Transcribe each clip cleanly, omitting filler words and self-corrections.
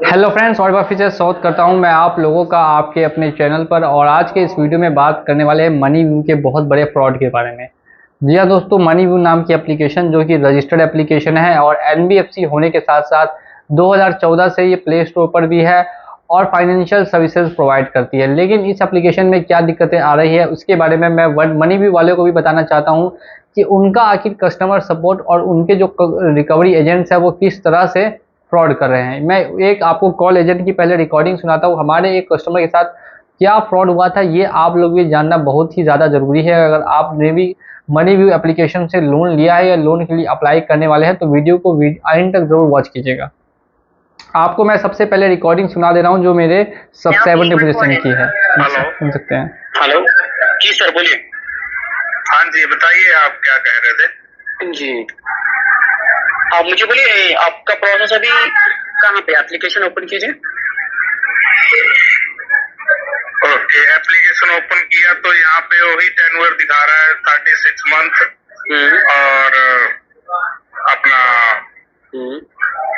Hello friends, और बार फिर से स्वागत करता हूं मैं आप लोगों का आपके अपने चैनल पर। और आज के इस वीडियो में बात करने वाले हैं मनी व्यू के बहुत बड़े फ्रॉड के बारे में। जी हाँ दोस्तों, मनी व्यू नाम की एप्लीकेशन जो कि रजिस्टर्ड एप्लीकेशन है और एनबीएफसी होने के साथ साथ 2014 से ये प्ले स्टोर पर भी है और फाइनेंशियल सर्विसेज प्रोवाइड करती है। लेकिन इस एप्लीकेशन में क्या दिक्कतें आ रही है उसके बारे में मैं मनी व्यू वाले को भी बताना चाहता हूँ कि उनका आखिर कस्टमर सपोर्ट और उनके जो रिकवरी एजेंट्स है वो किस तरह से फ्रॉड कर रहे हैं। मैं एक आपको कॉल एजेंट की पहले रिकॉर्डिंग सुनाता हूँ। हमारे एक कस्टमर के साथ क्या फ्रॉड हुआ था ये आप लोग भी जानना बहुत ही ज़्यादा ज़रूरी है। अगर आपने भी मनी व्यू एप्लीकेशन से लोन लिया है या लोन के लिए अप्लाई करने वाले हैं तो वीडियो को एंड तक जरूर वॉच कीजिएगा। आपको मैं सबसे पहले रिकॉर्डिंग सुना दे रहा हूँ जो मेरे सब्सक्राइबर ने मुझे सेंड की है। सुन सकते हैं। हेलो जी सर, बोलिए। हाँ जी, बताइए आप क्या कह रहे थे। जी, आप मुझे बोलिए, आपका प्रोसेस अभी कहाँ पे? एप्लीकेशन ओपन कीजिए। ओके, एप्लीकेशन ओपन किया तो यहाँ पे वही टेन्योर दिखा रहा है 36 मंथ और अपना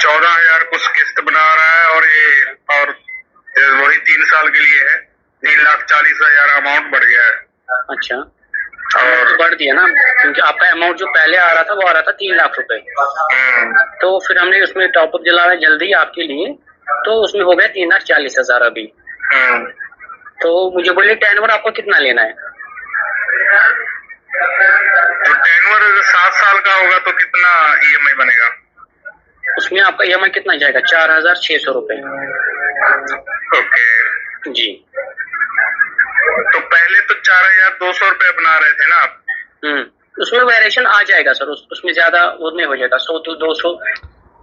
14,000 कुछ किस्त बना रहा है और वही 3 साल के लिए है। 3,40,000 अमाउंट बढ़ गया है। अच्छा, और तो बढ़ दिया ना, क्योंकि आपका अमाउंट जो पहले आ रहा था वो आ रहा था 3 लाख रुपए। तो फिर हमने उसमें टॉपअप दिला है जल्दी आपके लिए, तो उसमें हो गया 3,40,000 अभी। तो मुझे बोलिए, टेन्योर आपको कितना लेना है? तो टेन्योर 7 साल का होगा तो कितना ईएमआई बनेगा? उसमें आपका ईएमआई कितना जाएगा? 4,600 रुपए। ओके जी, तो पहले तो 4,200 रुपए बना रहे थे ना आप? उसमें वेरिएशन आ जाएगा सर, उसमें ज्यादा वो नहीं हो जाएगा, 100 to 200।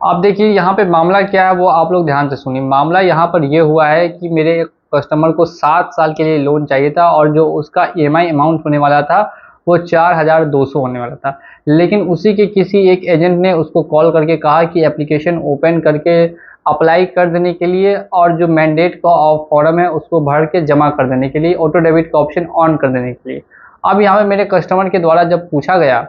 आप देखिए यहाँ पे मामला क्या है वो आप लोग ध्यान से सुनिए। मामला यहाँ पर ये हुआ है कि मेरे एक कस्टमर को 7 साल के लिए लोन चाहिए था और जो उसका ईएमआई अमाउंट होने वाला था वो 4,200 होने वाला था। लेकिन उसी के किसी एक एजेंट ने उसको कॉल करके कहा कि एप्लीकेशन ओपन करके अप्लाई कर देने के लिए और जो मैंडेट का फॉर्म है उसको भर के जमा कर देने के लिए, ऑटो डेबिट का ऑप्शन ऑन कर देने के लिए। अब यहाँ पे मेरे कस्टमर के द्वारा जब पूछा गया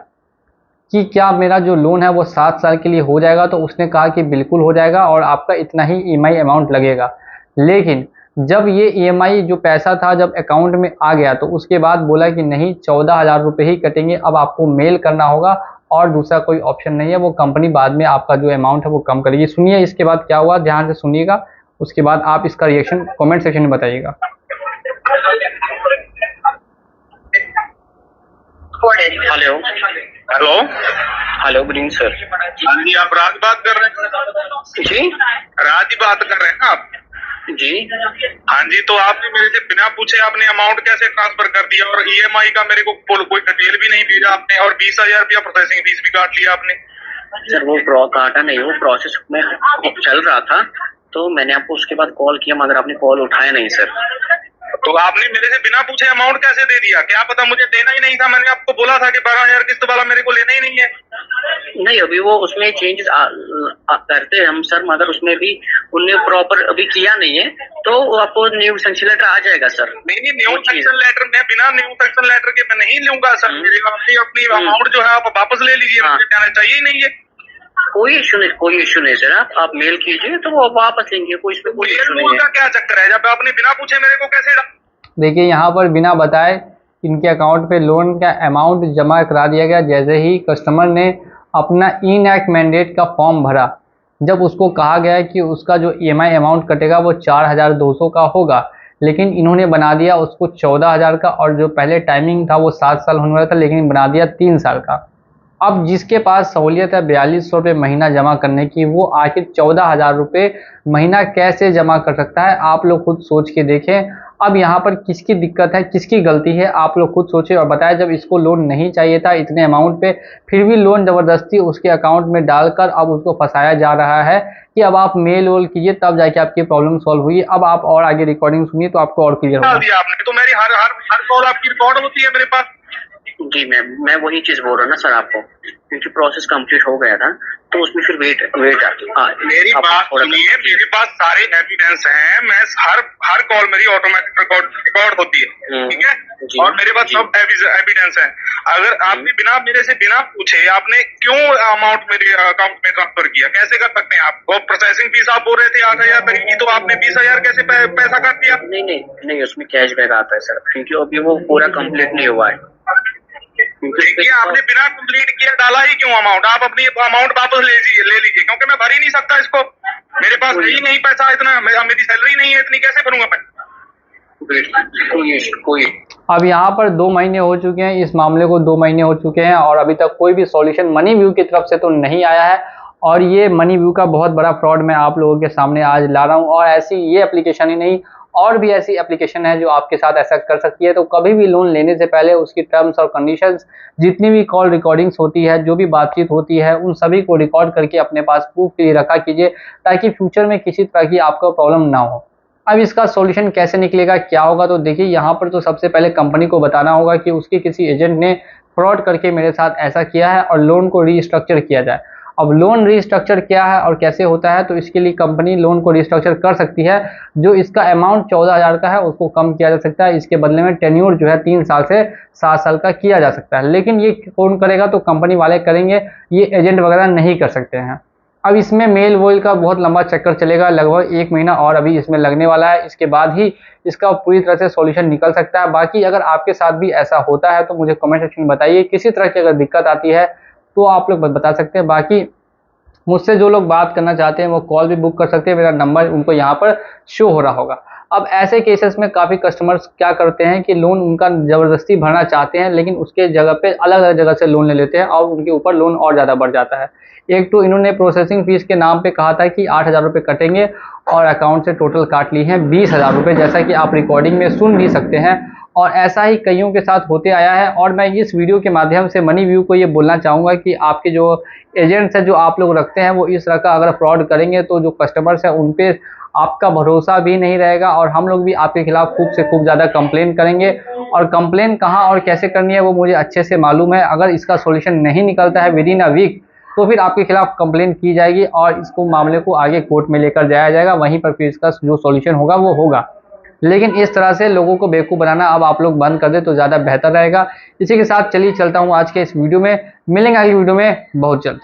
कि क्या मेरा जो लोन है वो 7 साल के लिए हो जाएगा, तो उसने कहा कि बिल्कुल हो जाएगा और आपका इतना ही ईएमआई अमाउंट लगेगा। लेकिन जब ये ईएमआई जो पैसा था जब अकाउंट में आ गया तो उसके बाद बोला कि नहीं, 14,000 रुपये ही कटेंगे, अब आपको मेल करना होगा और दूसरा कोई ऑप्शन नहीं है। वो कंपनी बाद में आपका जो अमाउंट है वो कम करेगी। सुनिए इसके बाद क्या हुआ, ध्यान से सुनिएगा, उसके बाद आप इसका रिएक्शन कमेंट सेक्शन में बताइएगा। Hello hello hello, good evening sir. हाँ जी, आप राज बात कर रहे हैं? जी, राज बात कर रहे हैं ना आप? जी, हाँ जी, तो आपने मेरे से बिना पूछे आपने अमाउंट कैसे ट्रांसफर कर दिया और ईएमआई का मेरे को कोई डिटेल भी नहीं भेजा आपने और 20,000 रुपया प्रोसेसिंग फीस भी काट लिया आपने। सर वो काटा नहीं, वो प्रोसेस में चल रहा था तो मैंने आपको उसके बाद कॉल किया, मगर आपने कॉल उठाया नहीं सर। तो आपने मेरे से बिना पूछे अमाउंट कैसे दे दिया? क्या पता मुझे देना ही नहीं था। मैंने आपको बोला था कि 12,000 किस्त वाला मेरे को लेना ही नहीं है। नहीं, अभी वो उसमें चेंजेस करते हैं हम सर, मगर उसमें भी उनने प्रॉपर अभी किया नहीं है, तो आपको न्यू सैंक्शन लेटर आ जाएगा सर। नहीं, न्यू सैंक्शन लेटर मैं बिना न्यू सैंक्शन लेटर के मैं नहीं लूंगा सर। मेरी अपनी अमाउंट जो है आप वापस ले लीजिए। मुझे कहना चाहिए ही नहीं है। कोई इशू नहीं सर, आप मेल कीजिए तो वो वापस लेंगे, कोई इसमें कोई इशू नहीं है। क्या चक्कर है? जब आपने बिना पूछे मेरे को कैसे? देखिए यहाँ पर बिना बताए इनके अकाउंट पे लोन का अमाउंट जमा करा दिया गया। जैसे ही कस्टमर ने अपना इनएक्ट मैंडेट का फॉर्म भरा, जब उसको कहा गया कि उसका जो ईएमआई अमाउंट कटेगा वो 4,200 का होगा, लेकिन इन्होंने बना दिया उसको 14,000 का और जो पहले टाइमिंग था वो 7 साल होने वाला था, लेकिन बना दिया 3 साल का। अब जिसके पास सहूलियत है 4,200 रुपये महीना जमा करने की, वो आखिर 14,000 रुपये महीना कैसे जमा कर सकता है? आप लोग खुद सोच के देखें। अब यहाँ पर किसकी दिक्कत है, किसकी गलती है, आप लोग खुद सोचें और बताएं। जब इसको लोन नहीं चाहिए था इतने अमाउंट पे, फिर भी लोन ज़बरदस्ती उसके अकाउंट में डालकर अब उसको फंसाया जा रहा है कि अब आप मेल वोल कीजिए तब जाके आपकी प्रॉब्लम सॉल्व हुई। अब आप और आगे रिकॉर्डिंग सुनिए तो आपको और क्लियर होगा। आपने तो मेरी हर कॉल आपकी रिकॉर्ड होती है मेरे पास। जी, मैं वही चीज बोल रहा हूँ ना सर आपको, क्योंकि प्रोसेस कंप्लीट हो गया था तो उसमें फिर वेट आती है। मेरी बात सुनिए, मेरे पास सारे एविडेंस हैं, मैं हर कॉल मेरी ऑटोमेटिक रिकॉर्ड होती है, ठीक है, और मेरे पास सब एविडेंस हैं। अगर आपने मेरे से बिना पूछे आपने क्यों अमाउंट मेरे अकाउंट में ट्रांसफर किया, कैसे कर सकते हैं आप? और प्रोसेसिंग फीस आप बोल रहे थे 8,000 तक, तो आपने 20,000 कैसे पैसा कर दिया? नहीं, उसमें कैशबैक आता है सर, क्योंकि अभी वो पूरा कंप्लीट नहीं हुआ है। देखिए, आपने बिना कंप्लीट किया डाला ही क्यों अमाउंट? आप अपनी अमाउंट वापस ले लीजिए, क्योंकि मैं भर ही नहीं सकता इसको, मेरे पास है ही नहीं पैसा इतना, मेरी सैलरी नहीं है इतनी, कैसे भरूंगा मैं? कोई अब यहाँ पर 2 महीने हो चुके हैं, इस मामले को 2 महीने हो चुके हैं और अभी तक कोई भी सॉल्यूशन मनी व्यू की तरफ से तो नहीं आया है। और ये मनी व्यू का बहुत बड़ा फ्रॉड मैं आप लोगों के सामने आज ला रहा हूँ। और ऐसी ये एप्लीकेशन ही नहीं, और भी ऐसी एप्लीकेशन है जो आपके साथ ऐसा कर सकती है। तो कभी भी लोन लेने से पहले उसकी टर्म्स और कंडीशंस, जितनी भी कॉल रिकॉर्डिंग्स होती है, जो भी बातचीत होती है, उन सभी को रिकॉर्ड करके अपने पास प्रूफ के लिए रखा कीजिए, ताकि फ्यूचर में किसी तरह की आपको प्रॉब्लम ना हो। अब इसका सॉल्यूशन कैसे निकलेगा, क्या होगा, तो देखिए यहाँ पर तो सबसे पहले कंपनी को बताना होगा कि उसके किसी एजेंट ने फ्रॉड करके मेरे साथ ऐसा किया है और लोन को रीस्ट्रक्चर किया जाए। अब लोन रीस्ट्रक्चर क्या है और कैसे होता है, तो इसके लिए कंपनी लोन को रीस्ट्रक्चर कर सकती है। जो इसका अमाउंट 14,000 का है उसको कम किया जा सकता है, इसके बदले में टेन्योर जो है 3 साल से 7 साल का किया जा सकता है। लेकिन ये कौन करेगा, तो कंपनी वाले करेंगे, ये एजेंट वगैरह नहीं कर सकते हैं। अब इसमें मेल वोल का बहुत लंबा चक्कर चलेगा, लगभग 1 महीना और अभी इसमें लगने वाला है। इसके बाद ही इसका पूरी तरह से सॉल्यूशन निकल सकता है। बाकी अगर आपके साथ भी ऐसा होता है तो मुझे कमेंट सेक्शन में बताइए। किसी तरह की अगर दिक्कत आती है तो आप लोग बता सकते हैं। बाकी मुझसे जो लोग बात करना चाहते हैं वो कॉल भी बुक कर सकते हैं, मेरा नंबर उनको यहाँ पर शो हो रहा होगा। अब ऐसे केसेस में काफ़ी कस्टमर्स क्या करते हैं कि लोन उनका ज़बरदस्ती भरना चाहते हैं, लेकिन उसके जगह पे अलग अलग जगह से लोन ले लेते हैं और उनके ऊपर लोन और ज़्यादा बढ़ जाता है। एक तो इन्होंने प्रोसेसिंग फ़ीस के नाम पे कहा था कि 8,000 रुपये कटेंगे और अकाउंट से टोटल काट लिए हैं 20,000 रुपये, जैसा कि आप रिकॉर्डिंग में सुन भी सकते हैं। और ऐसा ही कईयों के साथ होते आया है। और मैं इस वीडियो के माध्यम से मनी व्यू को ये बोलना चाहूँगा कि आपके जो एजेंट्स हैं, जो आप लोग रखते हैं, वो इस तरह का अगर फ्रॉड करेंगे तो जो कस्टमर्स हैं उन पे आपका भरोसा भी नहीं रहेगा और हम लोग भी आपके खिलाफ खूब से खूब ज़्यादा कंप्लेन करेंगे। और कंप्लेन कहाँ और कैसे करनी है वो मुझे अच्छे से मालूम है। अगर इसका सॉल्यूशन नहीं निकलता है विदिन अ वीक तो फिर आपके खिलाफ कंप्लेन की जाएगी और इसको मामले को आगे कोर्ट में लेकर जाया जाएगा। वहीं पर फिर इसका जो सॉल्यूशन होगा वो होगा। लेकिन इस तरह से लोगों को बेवकूफ़ बनाना अब आप लोग बंद कर दे तो ज़्यादा बेहतर रहेगा। इसी के साथ चलिए चलता हूँ आज के इस वीडियो में। मिलेंगे अगली वीडियो में बहुत जल्द।